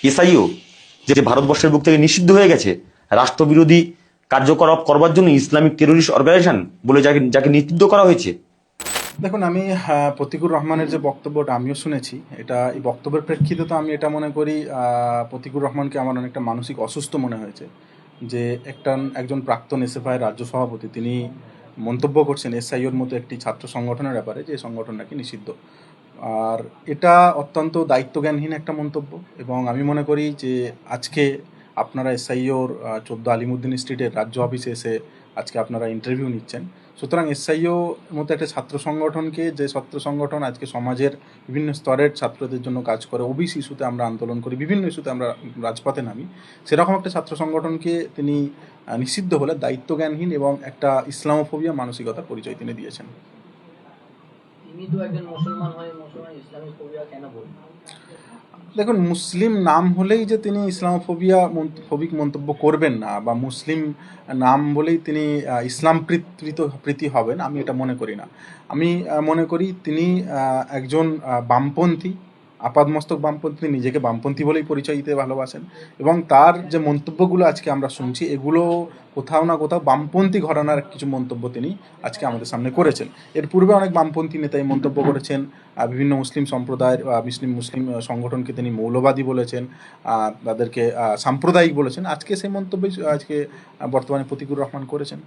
এসআইও যে ভারতবর্ষের বুক থেকে নিষিদ্ধ হয়ে গেছে রাষ্ট্রবিরোধী কার্যকলাপ করবার জন্য ইসলামিক টেরোরিস্ট অর্গানাইজেশন বলে যাকে যাকে নিষিদ্ধ করা হয়েছে? দেখুন, আমি প্রতিকুর রহমানের যে বক্তব্যটা আমিও শুনেছি, এই বক্তব্যের প্রেক্ষিতে তো আমি এটা মনে করি প্রতিকুর রহমানকে আমার অনেকটা মানসিক অসুস্থ মনে হয়েছে যে একজন প্রাক্তন এসএফআই রাজ্য সভাপতি তিনি মন্তব্য করছেন এসআইওর মতো একটি ছাত্র সংগঠনের ব্যাপারে যে সংগঠন নাকি নিষিদ্ধ। আর এটা অত্যন্ত দায়িত্বজ্ঞানহীন একটা মন্তব্য, এবং আমি মনে করি যে আজকে আপনারা এসআইওর 14 আলিমুদ্দিন স্ট্রিটের রাজ্য অফিসে এসে আজকে আপনারা ইন্টারভিউ নিচ্ছেন। সুতরাং এসআইও মতো একটা ছাত্র সংগঠনকে, যে ছাত্র সংগঠন আজকে সমাজের বিভিন্ন স্তরের ছাত্রদের জন্য কাজ করে, ওবিসি ইস্যুতে আমরা আন্দোলন করি, বিভিন্ন ইস্যুতে আমরা রাজপথে নামি, সেরকম একটা ছাত্র সংগঠনকে তিনি নিষিদ্ধ হলে দায়িত্বজ্ঞানহীন এবং একটা ইসলামোফোবিয়া মানসিকতার পরিচয় তিনি দিয়েছেন। তিনি তো একজন মুসলমান হয়ে মুসলমান ইসলামোফোবিয়া কেন বলবেন? দেখুন, মুসলিম নাম হলেই যে তিনি ফোবিক মন্তব্য করবেন না, বা মুসলিম নাম বলেই তিনি ইসলাম প্রীতি হবেন, আমি এটা মনে করি না। আমি মনে করি তিনি একজন বামপন্থী, আপাদমস্তক বামপন্থী, নিজেকে বামপন্থী বলেই পরিচয় দিতে ভালোবাসেন, এবং তার যে মন্তব্যগুলো আজকে আমরা শুনছি এগুলো কোথাও না কোথাও বামপন্থী ঘরানার কিছু মন্তব্য তিনি আজকে আমাদের সামনে করেছেন। এর পূর্বে অনেক বামপন্থী নেতা এই মন্তব্য করেছেন, বিভিন্ন মুসলিম সম্প্রদায়ের মুসলিম সংগঠনকে তিনি মৌলবাদী বলেছেন, তাদেরকে সাম্প্রদায়িক বলেছেন। আজকে সেই মন্তব্যই বর্তমানে প্রতিকুর রহমান করেছেন।